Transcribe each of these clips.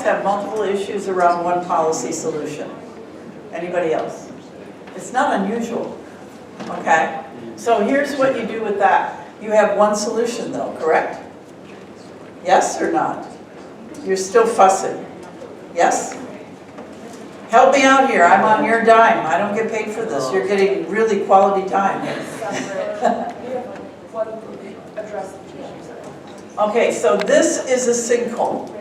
have multiple issues around one policy solution? Anybody else? It's not unusual, okay? So here's what you do with that. You have one solution though, correct? Yes or not? You're still fussing. Yes? Help me out here, I'm on your dime. I don't get paid for this. You're getting really quality time. Okay, so this is a sinkhole.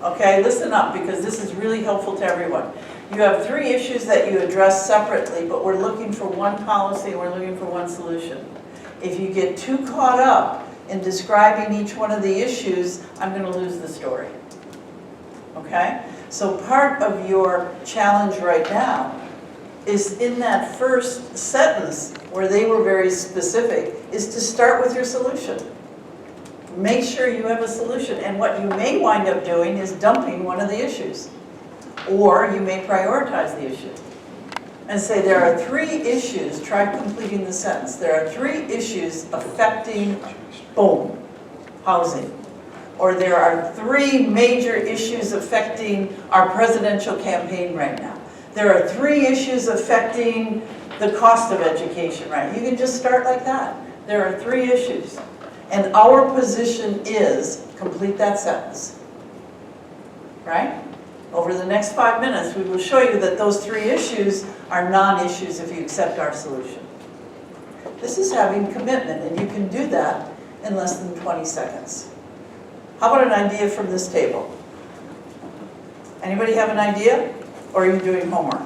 Okay, listen up because this is really helpful to everyone. You have 3 issues that you address separately, but we're looking for one policy and we're looking for one solution. If you get too caught up in describing each one of the issues, I'm going to lose the story. Okay? So part of your challenge right now is in that first sentence where they were very specific, is to start with your solution. Make sure you have a solution, and what you may wind up doing is dumping one of the issues. Or you may prioritize the issue and say there are 3 issues, try completing the sentence. There are 3 issues affecting, boom, housing. Or there are 3 major issues affecting our presidential campaign right now. There are 3 issues affecting the cost of education right now. You can just start like that. There are 3 issues. And our position is, complete that sentence, right? Over the next 5 minutes, we will show you that those 3 issues are non-issues if you accept our solution. This is having commitment, and you can do that in less than 20 seconds. How about an idea from this table? Anybody have an idea? Or are you doing homework?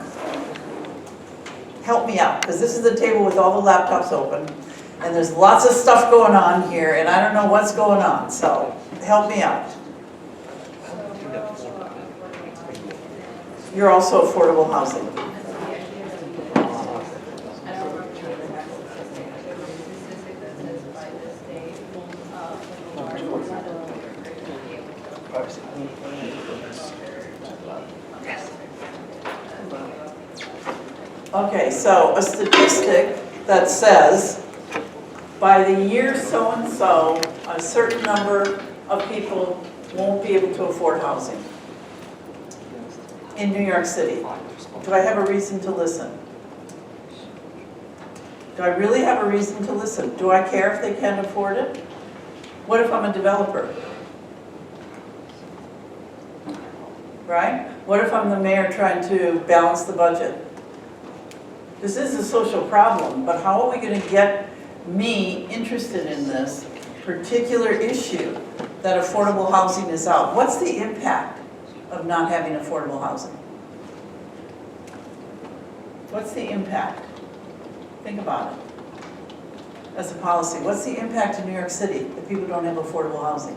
Help me out, because this is the table with all the laptops open, and there's lots of stuff going on here, and I don't know what's going on, so help me out. You're also affordable housing. Okay, so a statistic that says by the year so-and-so, a certain number of people won't be able to afford housing in New York City. Do I have a reason to listen? Do I really have a reason to listen? Do I care if they can't afford it? What if I'm a developer? Right? What if I'm the mayor trying to balance the budget? This is a social problem, but how are we going to get me interested in this particular issue that affordable housing is out? What's the impact of not having affordable housing? What's the impact? Think about it. As a policy, what's the impact in New York City if people don't have affordable housing?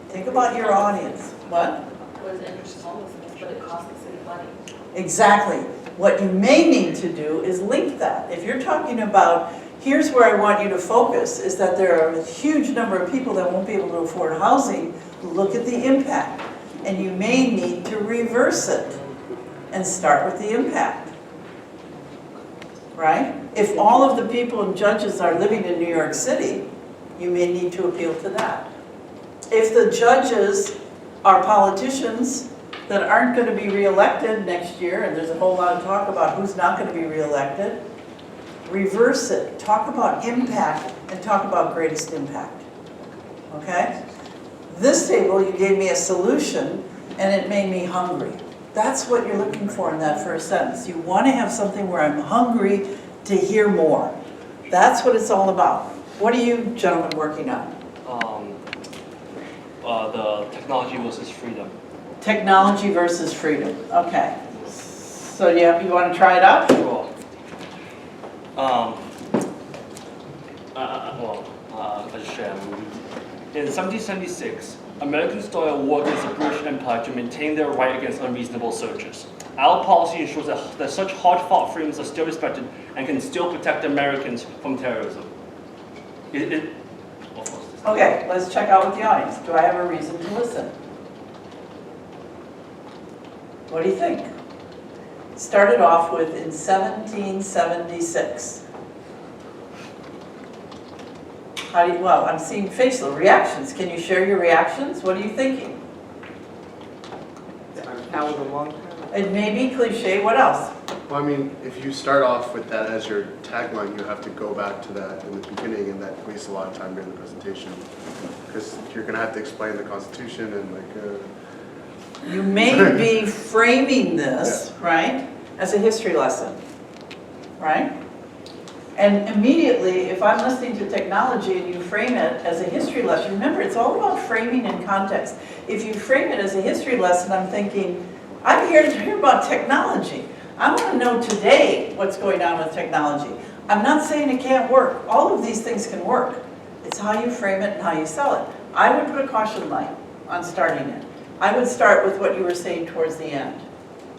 Think about your audience. What? What is interest homelessness, but it costs the city money. Exactly. What you may need to do is link that. If you're talking about, here's where I want you to focus, is that there are a huge number of people that won't be able to afford housing. Look at the impact. And you may need to reverse it and start with the impact. Right? If all of the people and judges are living in New York City, you may need to appeal to that. If the judges are politicians that aren't going to be reelected next year, and there's a whole lot of talk about who's not going to be reelected, reverse it. Talk about impact and talk about greatest impact. Okay? This table, you gave me a solution and it made me hungry. That's what you're looking for in that first sentence. You want to have something where I'm hungry to hear more. That's what it's all about. What are you gentlemen working on? The technology versus freedom. Technology versus freedom. Okay. So you want to try it out? Sure. I'll just share. In 1776, Americans started a war against the British Empire to maintain their right against unreasonable searches. Our policy ensures that such hard-fought freedoms are still respected and can still protect Americans from terrorism. Okay, let's check out with the audience. Do I have a reason to listen? What do you think? Started off with in 1776. Well, I'm seeing facial reactions. Can you share your reactions? What are you thinking? Now with a long term. It may be cliche, what else? Well, I mean, if you start off with that as your tagline, you have to go back to that in the beginning, and that wastes a lot of time during the presentation. Because you're gonna have to explain the Constitution and like, You may be framing this, right, as a history lesson, right? And immediately, if I'm listening to technology and you frame it as a history lesson, remember, it's all about framing and context. If you frame it as a history lesson, I'm thinking, I'm here to hear about technology. I want to know today what's going on with technology. I'm not saying it can't work. All of these things can work. It's how you frame it and how you sell it. I would put a caution light on starting it. I would start with what you were saying towards the end,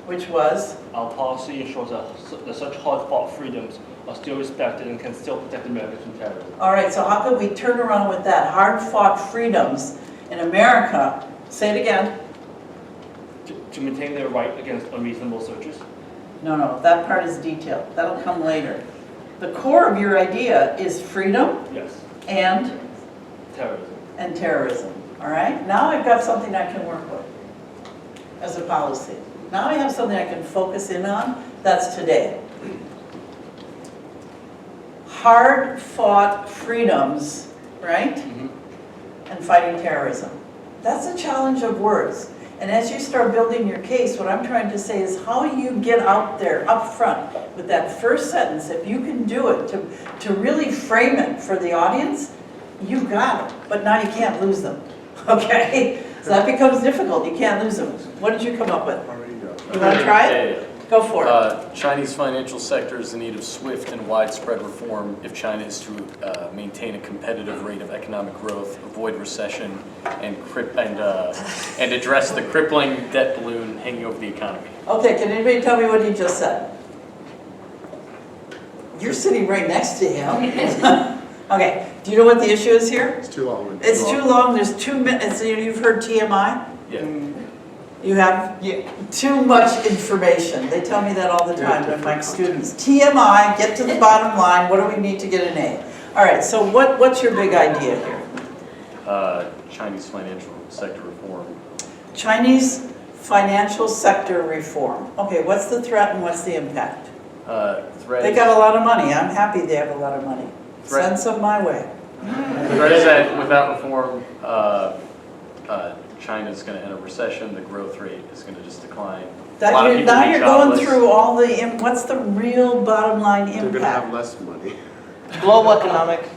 which was? Our policy ensures that such hard-fought freedoms are still respected and can still protect Americans from terrorism. All right, so how could we turn around with that? Hard-fought freedoms in America, say it again. To maintain their right against unreasonable searches. No, that part is detailed. That'll come later. The core of your idea is freedom Yes. and Terrorism. terrorism, all right? Now I've got something I can work with as a policy. Now I have something I can focus in on. That's today. Hard-fought freedoms, right? And fighting terrorism. That's a challenge of words. And as you start building your case, what I'm trying to say is how you get out there up front with that first sentence. If you can do it to really frame it for the audience, you got it. But now you can't lose them, okay? So that becomes difficult. You can't lose them. What did you come up with? You want to try it? Go for it. China's financial sector is in need of swift and widespread reform if China is to maintain a competitive rate of economic growth, avoid recession, and address the crippling debt balloon hanging over the economy. Okay, can anybody tell me what he just said? You're sitting right next to him. Okay, do you know what the issue is here? it's too long. It's too long, there's 2 minutes, you've heard TMI? Yeah. You have too much information. They tell me that all the time with my students. TMI, get to the bottom line, what do we need to get an A? All right, so what's your big idea here? Chinese financial sector reform. Chinese financial sector reform. Okay, what's the threat and what's the impact? Threat They got a lot of money. I'm happy they have a lot of money. Send some my way. threat is that without reform, China's going to enter recession. The growth rate is going to just decline. Now you're going through all the, what's the real bottom line They're gonna have impact? less money. Global economic.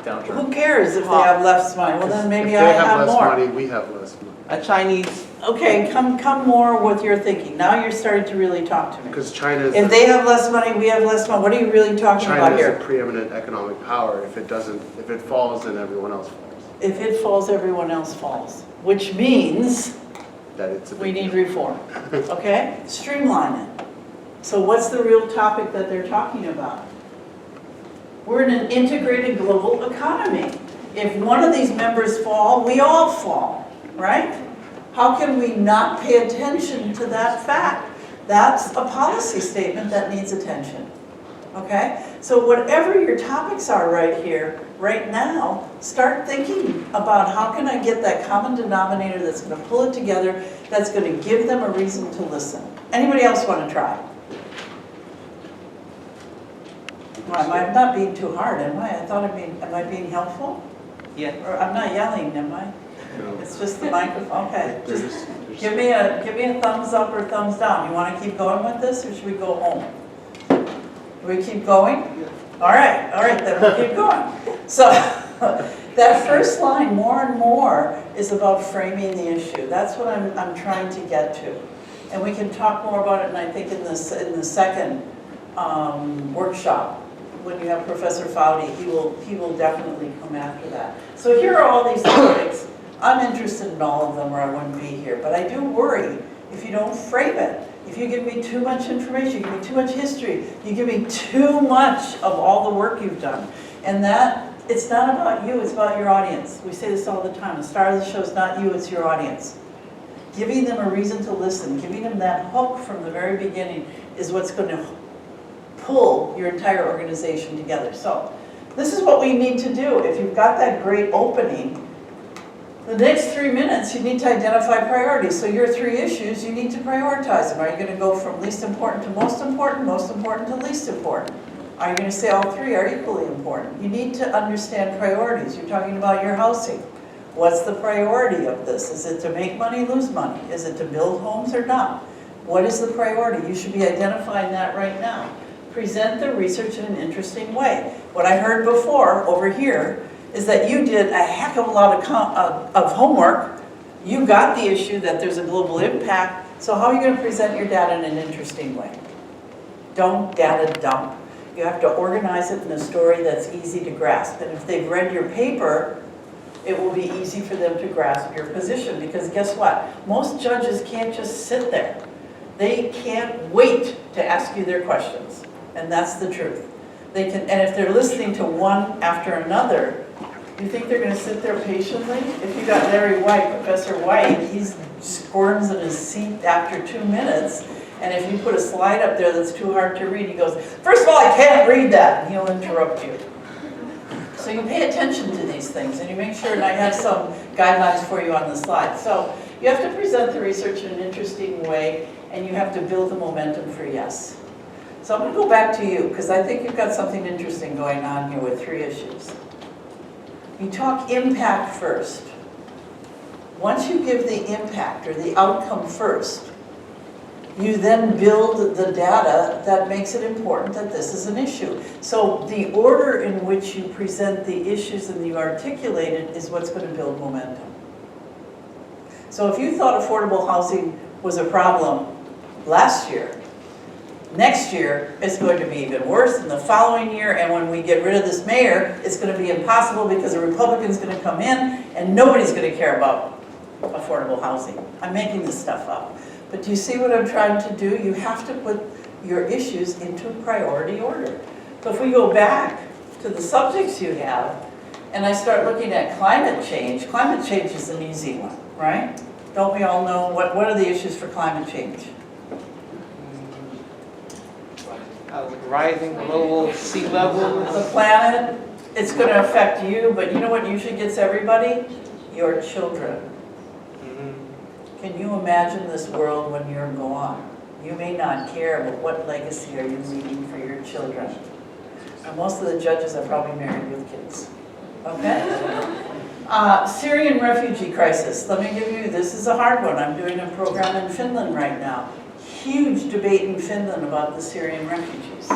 downturn. Who cares if they have less money? Well, then maybe If I they have have less more. money, we have less money. A Chinese. Okay, come more with your thinking. Now you're starting to really talk to me. Because China is, If they have less money, we have less money. What are you really talking China about is a here? preeminent economic power. If it falls, then everyone else falls. If it falls, everyone else falls. Which means That it's a we big need deal. reform, okay? Streamline it. So what's the real topic that they're talking about? We're in an integrated global economy. If one of these members fall, we all fall, right? How can we not pay attention to that fact? That's a policy statement that needs attention, okay? So whatever your topics are right here, right now, start thinking about how can I get that common denominator that's going to pull it together, that's going to give them a reason to listen. Anybody else want to try? Well, I'm not being too hard, am I? I thought am I being helpful? Yeah. Or I'm not yelling, am I? No. It's just the microphone, okay. They're Just just- give me a thumbs up or thumbs down. You want to keep going with this, or should we go home? Do we keep going? All right, then we'll keep going. So that first line, more and more, is about framing the issue. That's what I'm trying to get to. And we can talk more about it, and I think in the second workshop, when you have Professor Foudy, he will definitely come after that. So here are all these topics. I'm interested in all of them or I wouldn't be here, but I do worry if you don't frame it. If you give me too much information, you give me too much history, you give me too much of all the work you've done. And that, it's not about you, it's about your audience. We say this all the time, the star of the show is not you, it's your audience. Giving them a reason to listen, giving them that hook from the very beginning is what's going to pull your entire organization together. So this is what we need to do. If you've got that great opening, The next 3 minutes, you need to identify priorities. So your 3 issues, you need to prioritize them. Are you going to go from least important to most important to least important? Are you going to say all 3 are equally important? You need to understand priorities. You're talking about your housing. What's the priority of this? Is it to make money, lose money? Is it to build homes or not? What is the priority? You should be identifying that right now. Present the research in an interesting way. What I heard before over here is that you did a heck of a lot of homework. You got the issue that there's a global impact. So how are you going to present your data in an interesting way? Don't data dump. You have to organize it in a story that's easy to grasp. And if they've read your paper, it will be easy for them to grasp your position. Because guess what? Most judges can't just sit there. They can't wait to ask you their questions. And that's the truth. They can, and if they're listening to one after another, you think they're going to sit there patiently? If you got Larry White, Professor White, he squirms in his seat after 2 minutes. And if you put a slide up there that's too hard to read, he goes, first of all, I can't read that. And he'll interrupt you. So you pay attention to these things and you make sure, and I have some guidelines for you on the slide. So you have to present the research in an interesting way and you have to build the momentum for yes. So I'm going to go back to you because I think you've got something interesting going on here with 3 issues. You talk impact first. Once you give the impact or the outcome first, you then build the data that makes it important that this is an issue. So the order in which you present the issues and you articulate it is what's going to build momentum. So if you thought affordable housing was a problem last year, next year it's going to be even worse, and the following year, and when we get rid of this mayor, it's going to be impossible because a Republican's going to come in and nobody's going to care about affordable housing. I'm making this stuff up. But do you see what I'm trying to do? You have to put your issues into priority order. So if we go back to the subjects you have, and I start looking at climate change is an easy one, right? Don't we all know, what are the issues for climate change? Rising global sea level. The planet, it's going to affect you, but you know what usually gets everybody? Your children. Can you imagine this world when you're gone? You may not care, but what legacy are you leaving for your children? And most of the judges are probably married with kids. Okay? Syrian refugee crisis. Let me give you, this is a hard one. I'm doing a program in Finland right now. Huge debate in Finland about the Syrian refugees.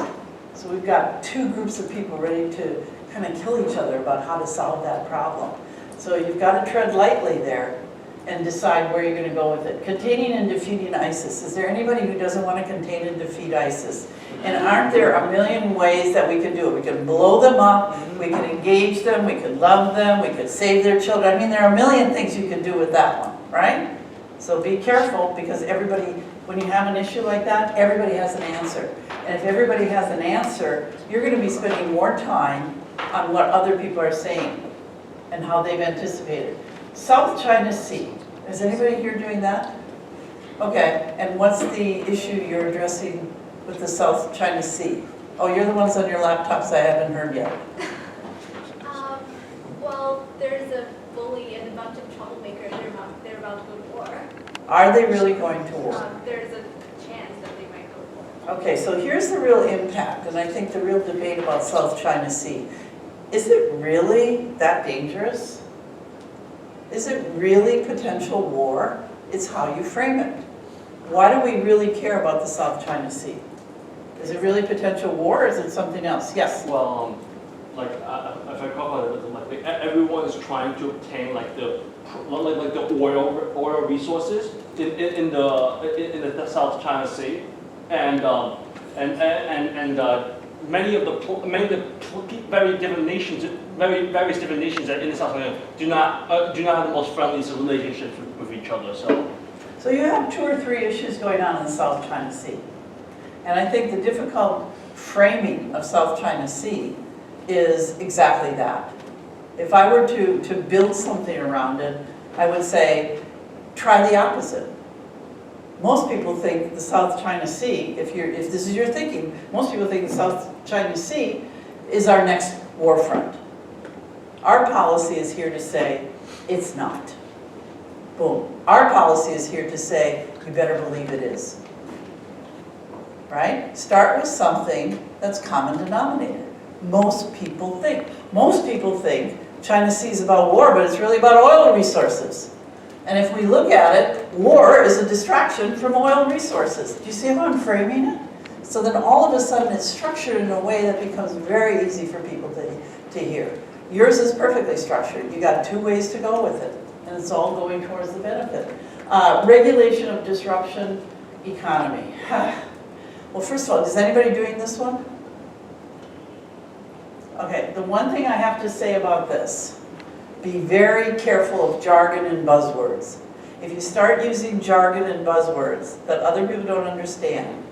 So we've got 2 groups of people ready to kind of kill each other about how to solve that problem. So you've got to tread lightly there and decide where you're going to go with it. Containing and defeating ISIS. Is there anybody who doesn't want to contain and defeat ISIS? And aren't there a million ways that we could do it? We could blow them up, we could engage them, we could love them, we could save their children. I mean, there are a million things you could do with that one, right? So be careful, because everybody, when you have an issue like that, everybody has an answer. And if everybody has an answer, you're going to be spending more time on what other people are saying and how they've anticipated. South China Sea. Is anybody here doing that? Okay, and what's the issue you're addressing with the South China Sea? Oh, you're the ones on your laptops I haven't heard yet. Well, there's a bully and a bunch of troublemakers. They're about to go to war. Are they really going to war? There's a chance that they might go to war. Okay, so here's the real impact, and I think the real debate about South China Sea. Is it really that dangerous? Is it really potential war? It's how you frame it. Why do we really care about the South China Sea? Is it really potential war, or is it something else? Yes? Well, like if I talk about it, like everyone is trying to obtain like the oil resources in the South China Sea, and many of the various different nations that in the South China do not have the most friendly relationships with each other. So you have 2 or 3 issues going on in the South China Sea. And I think the difficult framing of South China Sea is exactly that. If I were to build something around it, I would say, try the opposite. Most people think the South China Sea, if this is your thinking, most people think the South China Sea is our next war front. Our policy is here to say, it's not. Boom. Our policy is here to say, you better believe it is. Right? Start with something that's common denominator. Most people think. Most people think China sees about war, but it's really about oil resources. And if we look at it, war is a distraction from oil resources. Do you see how I'm framing it? So then all of a sudden it's structured in a way that becomes very easy for people to hear. Yours is perfectly structured. You got 2 ways to go with it, and it's all going towards the benefit. Regulation of disruption economy. Well, first of all, is anybody doing this one? Okay, the one thing I have to say about this, be very careful of jargon and buzzwords. If you start using jargon and buzzwords that other people don't understand,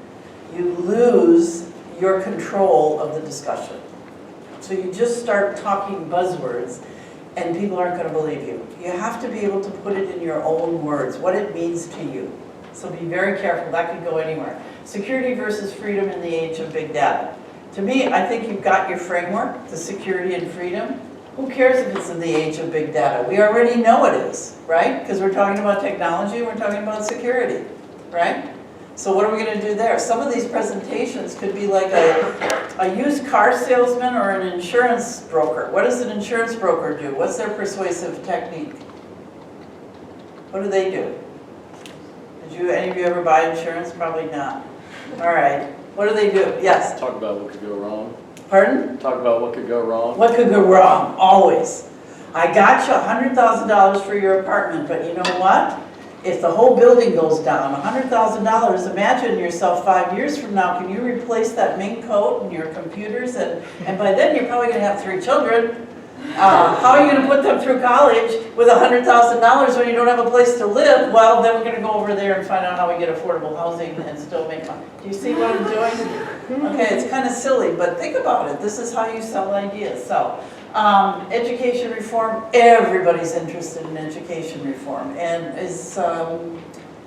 you lose your control of the discussion. So you just start talking buzzwords and people aren't going to believe you. You have to be able to put it in your own words, what it means to you. So be very careful, that could go anywhere. Security versus freedom in the age of big data. To me, I think you've got your framework, the security and freedom. Who cares if it's in the age of big data? We already know it is, right? Because we're talking about technology, we're talking about security, right? So what are we going to do there? Some of these presentations could be like a used car salesman or an insurance broker. What does an insurance broker do? What's their persuasive technique? What do they do? Did any of you ever buy insurance? Probably not. All right. What do they do? Yes? Talk about what could go wrong. Pardon? Talk about what could go wrong. What could go wrong? Always. I got you $100,000 for your apartment, but you know what? If the whole building goes down, $100,000, imagine yourself 5 years from now, can you replace that mink coat and your computers? And by then you're probably going to have 3 children. How are you going to put them through college with $100,000 when you don't have a place to live? Well, then we're going to go over there and find out how we get affordable housing and still make money. Do you see what I'm doing? Okay, it's kind of silly, but think about it. This is how you sell ideas. So, education reform, everybody's interested in education reform. And is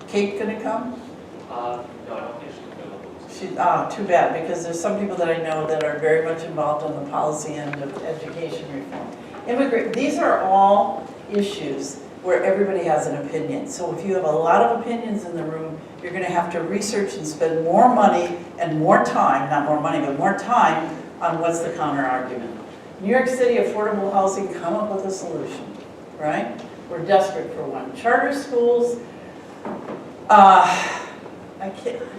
Kate going to come? No, I don't think she's available. Too bad, because there's some people that I know that are very much involved on the policy end of education reform. These are all issues where everybody has an opinion. So if you have a lot of opinions in the room, you're going to have to research and spend more money and more time, not more money, but more time on what's the counter argument. New York City affordable housing, come up with a solution, right? We're desperate for one. Charter schools,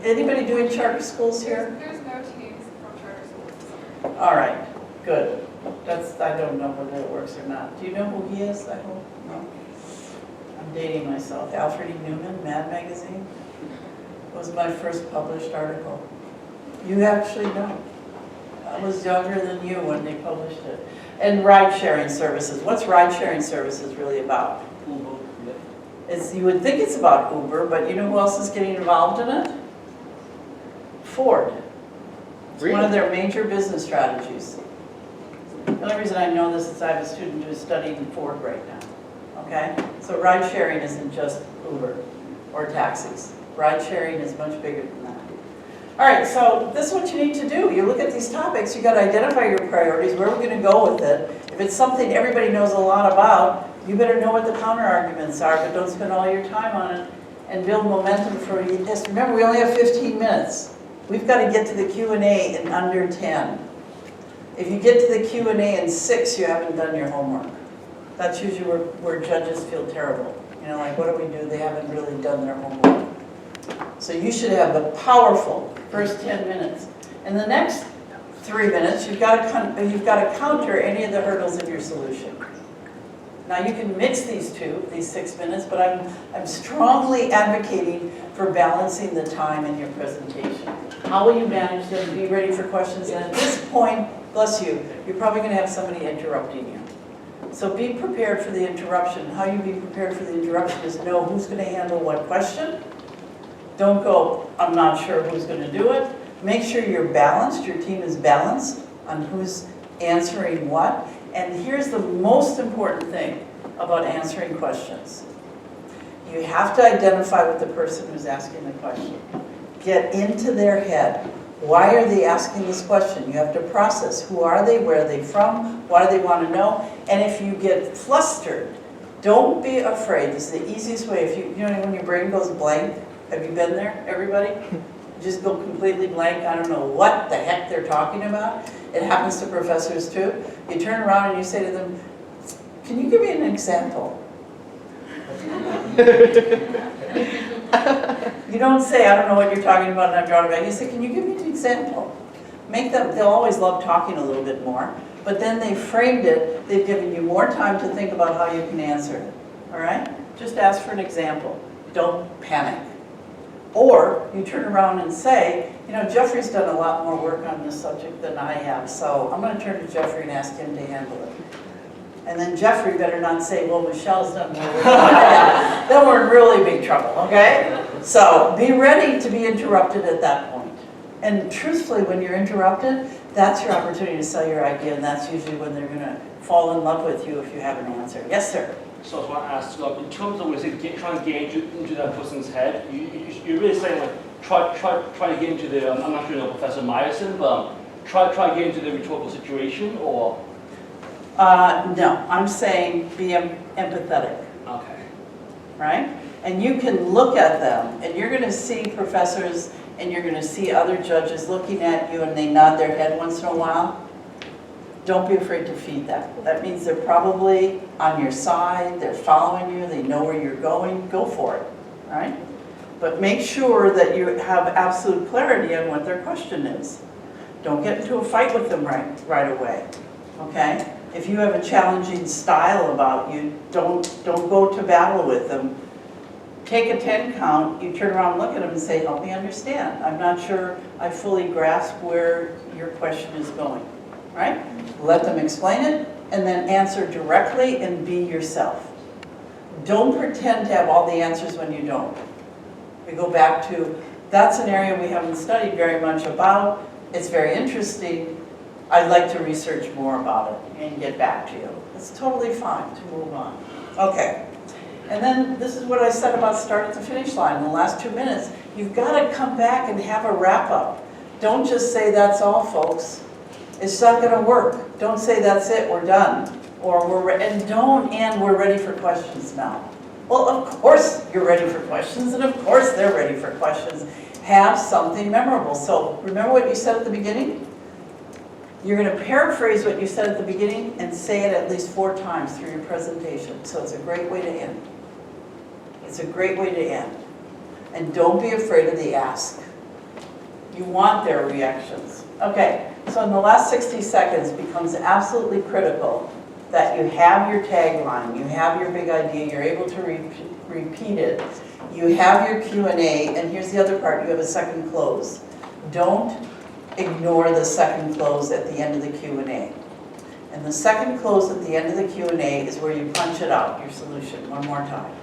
anybody doing charter schools here? There's no teams from charter schools. All right, good. I don't know whether it works or not. Do you know who he is? I hope, no? I'm dating myself. Alfred E. Newman, Mad Magazine, was my first published article. You actually know. I was younger than you when they published it. And ride-sharing services. What's ride-sharing services really about? You would think it's about Uber, but you know who else is getting involved in it? Ford. It's one of their major business strategies. The only reason I know this is I have a student who's studying Ford right now. Okay? So ride sharing isn't just Uber or taxis. Ride sharing is much bigger than that. All right, so this is what you need to do. You look at these topics, you got to identify your priorities, where we're going to go with it. If it's something everybody knows a lot about, you better know what the counter arguments are, but don't spend all your time on it and build momentum for you. Just remember, we only have 15 minutes. We've got to get to the Q&A in under 10. If you get to the Q&A in 6, you haven't done your homework. That's usually where judges feel terrible. You know, like, what do we do? They haven't really done their homework. So you should have the powerful first 10 minutes. And the next 3 minutes, you've got to counter any of the hurdles in your solution. Now you can mix these 6 minutes, but I'm strongly advocating for balancing the time in your presentation. How will you manage them? Be ready for questions. And at this point, bless you, you're probably going to have somebody interrupting you. So be prepared for the interruption. How you be prepared for the interruption is know who's going to handle what question. Don't go, I'm not sure who's going to do it. Make sure you're balanced, your team is balanced on who's answering what. And here's the most important thing about answering questions. You have to identify with the person who's asking the question. Get into their head. Why are they asking this question? You have to process. Who are they? Where are they from? What do they want to know? And if you get flustered Don't be afraid. This is the easiest way. If you know when your brain goes blank, have you been there, everybody? Just go completely blank. I don't know what the heck they're talking about. It happens to professors too. You turn around and you say to them, can you give me an example? You don't say, I don't know what you're talking about and I'm drawing back. You say, can you give me an example? Make them, they'll always love talking a little bit more, but then they framed it, they've given you more time to think about how you can answer it, all right? Just ask for an example. Don't panic. Or you turn around and say, you know, Jeffrey's done a lot more work on this subject than I have, so I'm going to turn to Jeffrey and ask him to handle it. And then Jeffrey better not say, well, Michelle's done more work than I have. Then we're in really big trouble, okay? So be ready to be interrupted at that point. And truthfully, when you're interrupted, that's your opportunity to sell your idea, and that's usually when they're going to fall in love with you if you have an answer. Yes, sir? So I was want to ask, in terms of trying to get into that person's head, you're really saying like try to get into the I'm not sure you know Professor Meyerson, but try to get into the rhetorical situation, or No, I'm saying be empathetic. okay. Right? And you can look at them, and you're going to see professors, and you're going to see other judges looking at you, and they nod their head once in a while. Don't be afraid to feed that. That means they're probably on your side, they're following you, they know where you're going, go for it, all right? But make sure that you have absolute clarity on what their question is. Don't get into a fight with them right away, okay? If you have a challenging style about you, don't go to battle with them. Take a 10 count, you turn around and look at them and say, help me understand. I'm not sure I fully grasp where your question is going, right? Let them explain it, and then answer directly and be yourself. Don't pretend to have all the answers when you don't. We go back to, that's an area we haven't studied very much about. It's very interesting. I'd like to research more about it and get back to you. It's totally fine to move on. Okay. And then this is what I said about start at the finish line in the last 2 minutes. You've got to come back and have a wrap up. Don't just say that's all, folks. It's not going to work. Don't say that's it, we're done. Or we're ready for questions now. Well, of course you're ready for questions, and of course they're ready for questions. Have something memorable. So remember what you said at the beginning? You're going to paraphrase what you said at the beginning and say it at least 4 times through your presentation. So it's a great way to end. It's a great way to end. And don't be afraid of the ask. You want their reactions. Okay, so in the last 60 seconds becomes absolutely critical that you have your tagline, you have your big idea, you're able to repeat it, you have your Q&A, and here's the other part, you have a second close. Don't ignore the second close at the end of the Q&A. And the second close at the end of the Q&A is where you punch it out, your solution, one more time.